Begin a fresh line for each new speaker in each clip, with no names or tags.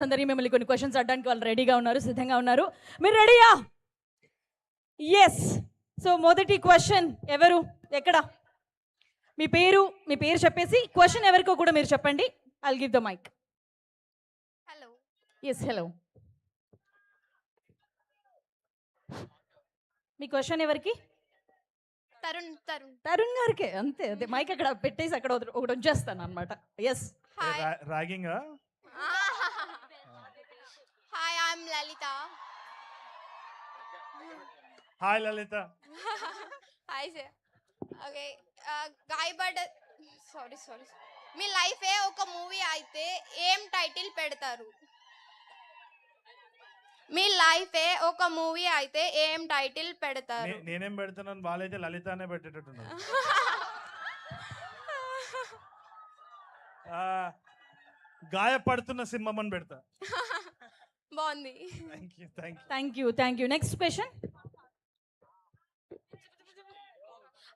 అందరి మిమ్మల్ని కొన్ని క్వశ్చన్స్ అడడానికి వాళ్ళు రెడీగా ఉన్నారు, సిద్ధంగా ఉన్నారు. మీరు రెడీయా? ఎస్. సో మొదటి క్వశ్చన్ ఎవరు, ఎక్కడ? మీ పేరు చెప్పేసి క్వశ్చన్ ఎవరికో కూడా మీరు చెప్పండి. I'll give the mic.
Hello.
Yes, hello. మీ క్వశ్చన్ ఎవరికి?
తరుణ్ తరుణ్
తరుణ్ గారికి. అంతే, అదే మైక్ అక్కడ పెట్టేసి అక్కడ ఒకటి వచ్చేస్తాను అనమాట. Yes.
Hi
ragging.
Hi, I am Lalitha.
Hi Lalitha.
Hi sir. Okay, గాయపడ్డ సారీ మీ లైఫే ఒక మూవీ అయితే ఏం టైటిల్ పెడతారు? మీ లైఫే ఒక మూవీ అయితే ఏం టైటిల్ పెడతారు?
నేనేం పెడతాను, వాళ్ళైతే లలిత అనే పెట్టేటట్టున్నారు. గాయపడుతున్న సింహం అని పెడతా.
బాగుంది.
Thank you. Next question.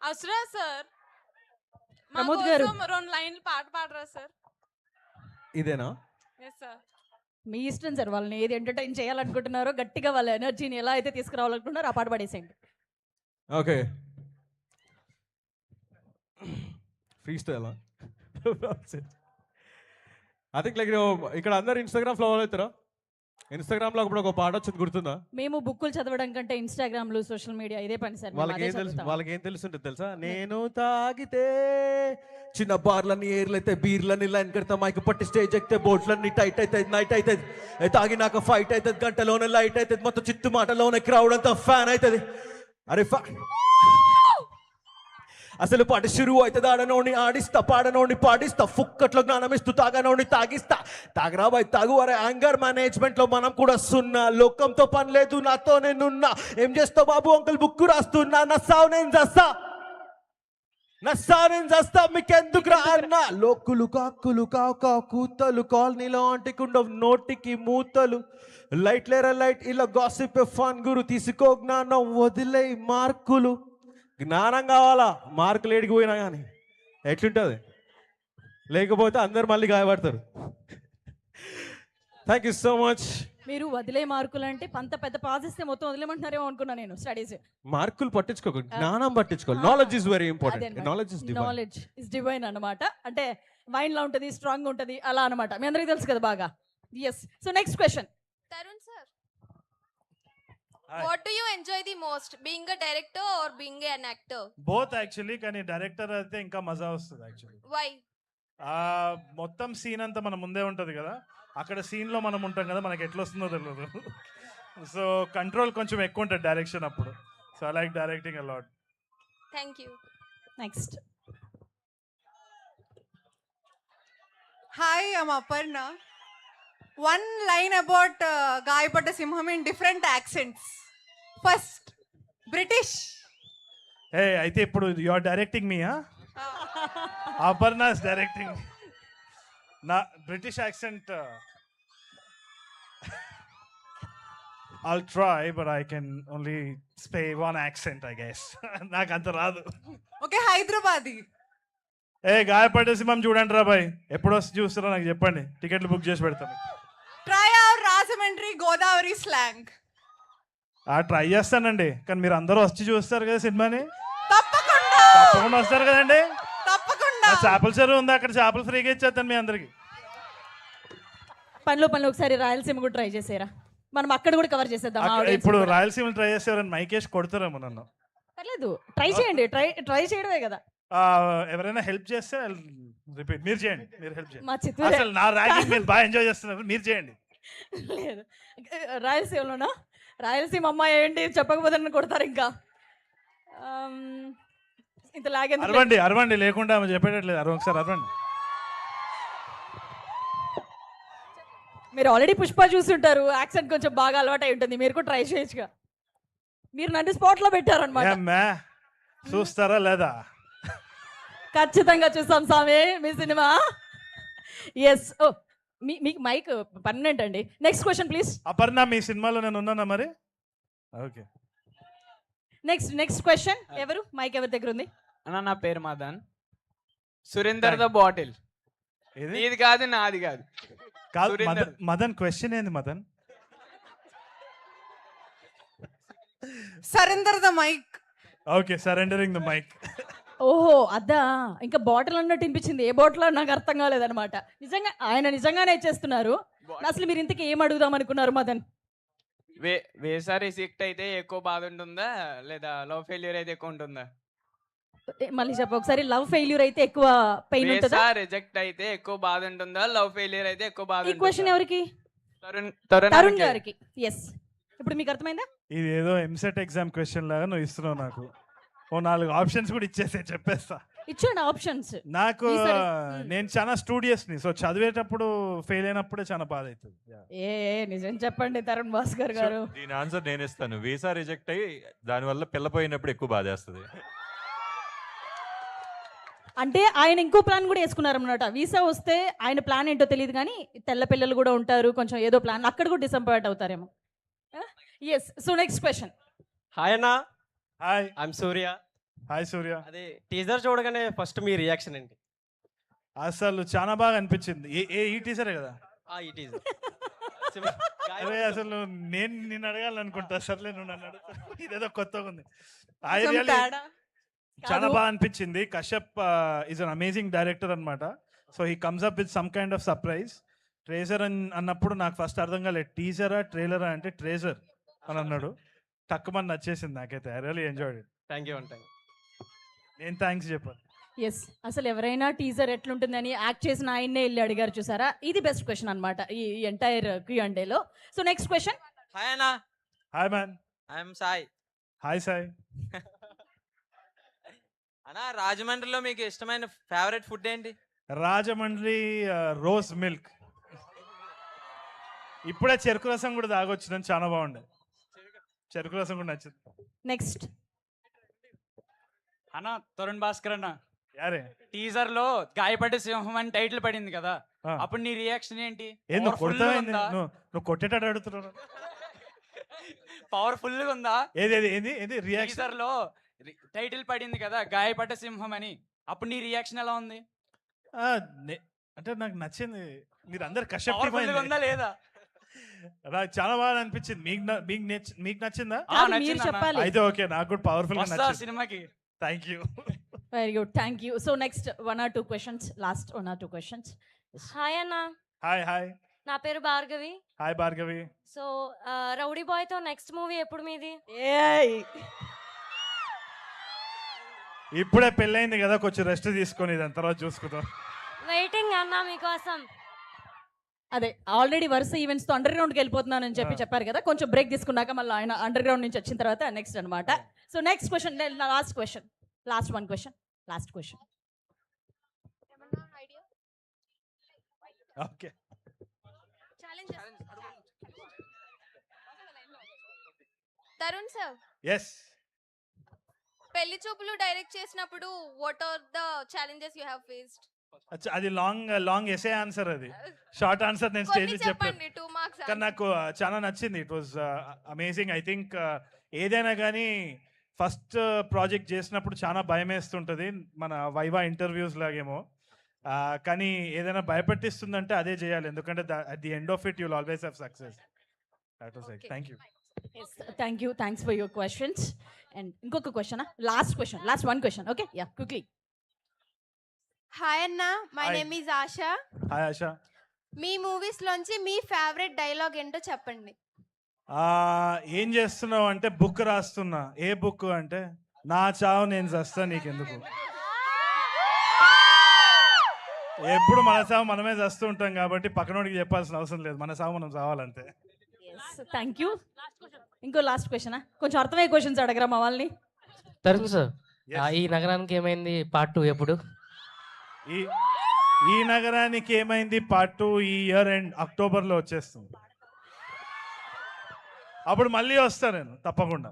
అవసరా సార్,
ప్రమోద్ గారు.
రెండు లైన్లు పాట పాడరా సార్?
ఇదేనా?
Yes sir.
మీ ఇష్టం సార్, వాళ్ళని ఏది ఎంటర్టైన్ చేయాలనుకుంటున్నారో, గట్టిగా వాళ్ళ ఎనర్జీని ఎలా అయితే తీసుకురావాలనుకుంటున్నారో ఆ పాట పాడేసేయండి.
Okay, free style. I think like ఇక్కడ అందరు ఇన్స్టాగ్రామ్ ఫాలో అవుతారా? ఇన్స్టాగ్రామ్ లో ఒక పాట వచ్చింది, గుర్తుందా?
మేము బుక్కులు చదవడం కంటే ఇన్స్టాగ్రామ్లు, సోషల్ మీడియా ఇదే పని సార్.
వాళ్ళకి ఏం తెలుసుంటుంది తెలుసా? నేను తాగితే చిన్న బార్లన్నీ ఏర్లైతే, బీర్లన్నీ లైన్ కడతా, మైక్ పట్టి స్టేజ్ ఎక్కితే బోట్లన్నీ టైట్ అవుతుంది, నైట్ అవుతుంది, తాగినాక ఫైట్ అవుతుంది, గంటలోనే లైట్ అవుతుంది, మొత్తం చిత్తు మాటలోనే క్రౌడ్ అంతా ఫ్యాన్ అవుతుంది. అరే అసలు పాట షురు అవుతుంది, ఆడనోని ఆడిస్తా, పాడనోని పాడిస్తా, ఫుక్కట్లో జ్ఞానం ఇస్తూ, తాగనోని తాగిస్తా. తాగరా బాయ్ తాగు. అరే యాంగర్ మేనేజ్మెంట్ లో మనం కూడా సున్నా, లోకంతో పని లేదు, నాతో నేనున్నా. ఏం చేస్తావు బాబు అంకుల్, బుక్కు రాస్తున్నా, నస్సావు నేను చేస్తా, మీకెందుకు రా అన్న. లోకులు కాకులు కావు కూతలు, కాలనీలో అంటికుండవు నోటికి మూతలు. లైట్ లేరా లైట్, ఇలా గాసిప్ ఫన్ గురు, తీసుకో జ్ఞానం వదిలే మార్కులు. జ్ఞానం కావాలా, మార్కులు ఏడికిపోయినా కానీ ఎట్లుంటుంది? లేకపోతే అందరు మళ్ళీ గాయపడతారు. Thank you so much.
మీరు వదిలే మార్కులు అంటే పంత పెద్ద పాస్ ఇస్తే మొత్తం వదిలేమంటున్నారేమో అనుకున్నా నేను. స్టడీస్
మార్కులు పట్టించుకోకు, జ్ఞానం పట్టించుకోవాలి. Knowledge is very important. Knowledge
is divine అన్నమాట. అంటే వైన్ లా ఉంటది, స్ట్రాంగ్ ఉంటది, అలా అన్నమాట. మీ అందరికీ తెలుసు కదా బాగా. Yes. So next question.
Tarun sir, what do you enjoy the most, being a director or being an actor?
Both actually, కానీ డైరెక్టర్ అయితే ఇంకా మజా వస్తుంది యాక్చువల్లీ.
Why?
మొత్తం సీన్ అంతా మన ముందే ఉంటుంది కదా, అక్కడ సీన్లో మనం ఉంటాం కదా, మనకి ఎట్లా వస్తుందో తెలియదు. సో కంట్రోల్ కొంచెం ఎక్కువ ఉంటుంది డైరెక్షన్ అప్పుడు. So I like directing a lot.
Thank you.
Next.
Hi, I'm Aparna. One line about Gayapata Simham in different accents. First, British.
Hey, అయితే ఇప్పుడు you are directing me? Aparna is directing నా British accent. I'll try, but I can only say one accent, I guess. నాకు అంత రాదు.
Okay, Hyderabadi.
గాయపడే సింహం చూడండి రా bye, ఎప్పుడు వస్తే చూస్తారో నాకు చెప్పండి, టికెట్లు బుక్ చేసి పెడతాను.
Try our Rajamundry Godavari slang.
Try చేస్తానండి, కానీ మీరు అందరూ వచ్చి చూస్తారు కదా సినిమాని.
తప్పకుండా
వస్తారు కదండి.
తప్పకుండా.
చేపల చెరువు ఉంది, అక్కడ చేపలు ఫ్రీగా ఇచ్చేస్తాను మీ అందరికి.
పనిలో ఒకసారి రాయలసీమ కూడా ట్రై చేసేరా, మనం అక్కడ కూడా కవర్ చేసేద్దాం.
ఇప్పుడు రాయలసీమ ట్రై చేసేవారని మైకేష్ కొడతారేమో నన్ను.
పర్లేదు, ట్రై చేయండి. ట్రై చేయడమే కదా.
ఎవరైనా హెల్ప్ చేస్తే రిపీట్. మీరు చేయండి, మీరు హెల్ప్ చేయండి.
మా చిత్తూరు
అసలు నా ర్యాగింగ్ మీరు బాగా ఎంజాయ్ చేస్తున్నారు, మీరు చేయండి.
లేదు, రాయలసీమలోనా? రాయలసీమ అమ్మాయి ఏంటి చెప్పకపోతే నన్ను కొడతారు ఇంకా. ఇంత లాగేందుకు?
అరవండి లేకుండా ఆమె చెప్పేటట్లేదు. ఒకసారి అరవండి.
మీరు ఆల్రెడీ పుష్ప చూస్తుంటారు, యాక్సెంట్ కొంచెం బాగా అలవాటు అయి ఉంటుంది. మీరు కూడా ట్రై చేయొచ్చుగా. మీరు నన్ను స్పాట్ లో పెట్టారనమాట.
చూస్తారా లేదా?
ఖచ్చితంగా చూస్తాం స్వామి మీ సినిమా. ఎస్. ఓ, మీకు మైక్ పర్మనెంట్ అండి. Next question please.
అపర్ణ, మీ సినిమాలో నేను ఉన్నానా మరి? Okay,
next question. ఎవరు మైక్ ఎవరి దగ్గర ఉంది?
అన్న, నా పేరు మదన్. Surender the bottle. ఇది కాదు, నాది కాదు.
కాదు
సురేందర్.
మదన్ క్వశ్చన్ ఏంది Madan?
Surrender the mic.
Okay, surrendering the mic.
ఓహో అదా, ఇంకా బాటిల్ అన్నట్టు వినిపించింది. ఏ బాటిల్ నాకు అర్థం కాలేదన్నమాట. నిజంగా ఆయన నిజంగానే ఇచ్చేస్తున్నారు. అసలు మీరు ఇంతకీ ఏం అడుగుదాం అనుకున్నారు మదన్?
వేసా రిజెక్ట్ అయితే ఎక్కువ బాధ ఉంటుందా లేదా లవ్ ఫెయిల్యూర్ అయితే ఎక్కువ ఉంటుందా?
మళ్ళీ చెప్పు ఒకసారి. లవ్ ఫెయిల్యూర్ అయితే ఎక్కువ పెయిన్ ఉంటుందా?
వేసా రిజెక్ట్ అయితే ఎక్కువ బాధ ఉంటుందా, లవ్ ఫెయిల్యూర్ అయితే ఎక్కువ బాధ
ఈ క్వశ్చన్
ఉంటుందా?
ఎవరికి?
తరుణ్
తరుణ్ గారికి. ఎస్. ఇప్పుడు మీకు అర్థమైందా?
ఇది ఏదో ఎంసెట్ ఎగ్జామ్ క్వశ్చన్ లాగా నువ్వు ఇస్తున్నావు నాకు. ఓ 4 ఆప్షన్స్ కూడా ఇచ్చేసే చెప్పేస్తా.
ఇచ్చండి ఆప్షన్స్.
నాకు
ఈసారి-
నేను చాలా స్టూడియస్ని, సో చదివేటప్పుడు ఫెయిల్ అయినప్పుడే చాలా బాధ అవుతుంది.
నిజం చెప్పండి తరుణ్ భాస్కర్ గారు.
దీని ఆన్సర్ నేను ఇస్తాను. వీసా రిజెక్ట్ అయ్యి దానివల్ల పిల్ల పోయినప్పుడు ఎక్కువ బాధేస్తుంది.
అంటే ఆయన ఇంకో ప్లాన్ కూడా వేసుకున్నారు అన్నమాట. వీసా వస్తే ఆయన ప్లాన్ ఏంటో తెలియదు కానీ తెల్ల పిల్లలు కూడా ఉంటారు, కొంచెం ఏదో ప్లాన్, అక్కడ కూడా డిసప్పాయింట్ అవుతారేమో. Yes. So next question.
Hi అన్న,
hi.
I'm Surya.
Hi Surya.
అదే టీజర్ చూడగానే ఫస్ట్ మీ రియాక్షన్ ఏంటి?
అసలు చాలా బాగా అనిపించింది. ఈ టీచరే కదా?
ఈ టీజర్
అదే అసలు నేను నిన్ను అడగాలనుకుంటా. సర్లే నువ్వు నన్ను అడుగుతా. ఇదేదో కొత్తగా ఉంది. I
కొంచెం
really-
తేడా.
చాలా
కాదు.
బాగా అనిపించింది. Kashyap is an amazing director అనమాట. So he comes up with some kind of surprise. Treasure అన్నప్పుడు నాకు ఫస్ట్ అర్థం కాలేదు, టీజరా ట్రైలరా అంటే ట్రేజర్ అని అన్నాడు. తక్కువ నచ్చేసింది నాకైతే. I really enjoyed it.
Thank you అంటాను.
నేను థ్యాంక్స్ చెప్పాను.
ఎస్. అసలు ఎవరైనా టీజర్ ఎట్లుంటుందని యాక్ట్ చేసిన ఆయన్నే వెళ్ళి అడిగారు చూసారా. ఇది బెస్ట్ క్వశ్చన్ అనమాట ఈ ఎంటైర్ Q&Aలో. So next question.
హాయ్ అన్న,
hi man.
I'm Sai.
Hi Sai.
అన్న, రాజమండ్రిలో మీకు ఇష్టమైన ఫేవరెట్ ఫుడ్ ఏంటి?
Rajahmundry rose milk. ఇప్పుడే చెరుకు రసం కూడా తాగొచ్చినాను, చాలా బాగుండే. చెరుకు రసం కూడా నచ్చింది.
నెక్స్ట్.
అన్న తరుణ్ భాస్కర్ అన్న,
యారే
టీజర్ లో గాయపడ్డ సింహం అని టైటిల్ పడింది కదా,
ఆ.
అప్పుడు నీ రియాక్షన్ ఏంటి?
నువ్వు కొడతావేంది? నువ్వు కొట్టేటట్టు అడుగుతున్నావు.
పవర్ఫుల్ గా ఉందా?
ఏది ఏది ఏది ఏది రియాక్షన్?
టీజర్ లో టైటిల్ పడింది కదా గాయపడ్డ సింహం అని, అప్పుడు నీ రియాక్షన్ ఎలా ఉంది?
అంటే నాకు నచ్చింది. మీరు అందరు
పవర్ఫుల్ గా ఉందా లేదా?
నాకు చాలా బాగా అనిపించింది. మీకు నచ్చిందా?
కాదు, మీరు
నచ్చింది అన్న.
చెప్పాలి.
అయితే ఓకే, నాకు కూడా పవర్ఫుల్ గా
వస్తా
నచ్చింది.
సినిమాకి.
Thank you.
Very good, thank you. So next 1 or 2 questions, last 1 or 2 questions.
Hi అన్న,
హాయ్ హాయ్.
నా పేరు Bhargavi.
Hi Bhargavi.
So rowdy boy తో నెక్స్ట్ మూవీ ఎప్పుడు మీది?
ఇప్పుడే పెళ్ళైంది కదా, కొంచెం రెస్ట్ తీసుకొని దాని తర్వాత చూసుకుందాం.
వెయిటింగ్ అన్న మీకోసం.
అదే ఆల్రెడీ వరుస ఈవెంట్స్ తో అండర్ గ్రౌండ్కి వెళ్ళిపోతున్నానని చెప్పి చెప్పారు కదా, కొంచెం బ్రేక్ తీసుకున్నాక మళ్ళీ ఆయన అండర్ గ్రౌండ్ నుంచి వచ్చిన తర్వాత నెక్స్ట్ అన్నమాట. So next question, last question, last 1 question, last question.
Okay.
Tarun sir,
yes.
పెళ్లి చూపులు డైరెక్ట్ చేసినప్పుడు what are the challenges you have faced?
అది లాంగ్ ఎసే ఆన్సర్. అది షార్ట్ ఆన్సర్ నేను స్టేజ్
కొన్ని
చెప్పాను.
చెప్పండి, 2 మార్క్స్.
కానీ నాకు చాలా నచ్చింది. It was amazing. I think ఏదైనా కానీ ఫస్ట్ ప్రాజెక్ట్ చేసినప్పుడు చాలా భయం వేస్తుంటుంది, మన వైవా ఇంటర్వ్యూస్ లాగేమో. కానీ ఏదైనా భయపెట్టిస్తుందంటే అదే చేయాలి, ఎందుకంటే at the end of it you'll always have success. That was it. Thank you.
Thank you, thanks for your questions. And ఇంకొక question, last question, last 1 question. Okay, ya, quickly.
Hi అన్న, my
Hi.
Name is Asha.
Hi Asha.
మీ movies లోంచి మీ favourite dialogue ఏంటో చెప్పండి.
ఏం చేస్తున్నావు అంటే బుక్ రాస్తున్నా. ఏ బుక్ అంటే నా చావు నేను చస్తా నీకెందుకు. ఎప్పుడు మన సావు మనమే చస్తూ ఉంటాం కాబట్టి పక్కనోడికి చెప్పాల్సిన అవసరం లేదు, మన సావు మనం చావాలంతే.
Thank you. ఇంకో లాస్ట్ క్వశ్చన్, కొంచెం అర్థమయ్యే క్వశ్చన్స్ అడగరా మా వాళ్ళని.
Tarun sir,
Yes.
ఈ నగరానికి ఏమైంది పార్ట్ 2 ఎప్పుడు?
ఈ నగరానికి ఏమైంది పార్ట్ 2 ఈ ఇయర్ ఎండ్ అక్టోబర్లో వచ్చేస్తుంది. అప్పుడు మళ్ళీ వస్తా నేను తప్పకుండా.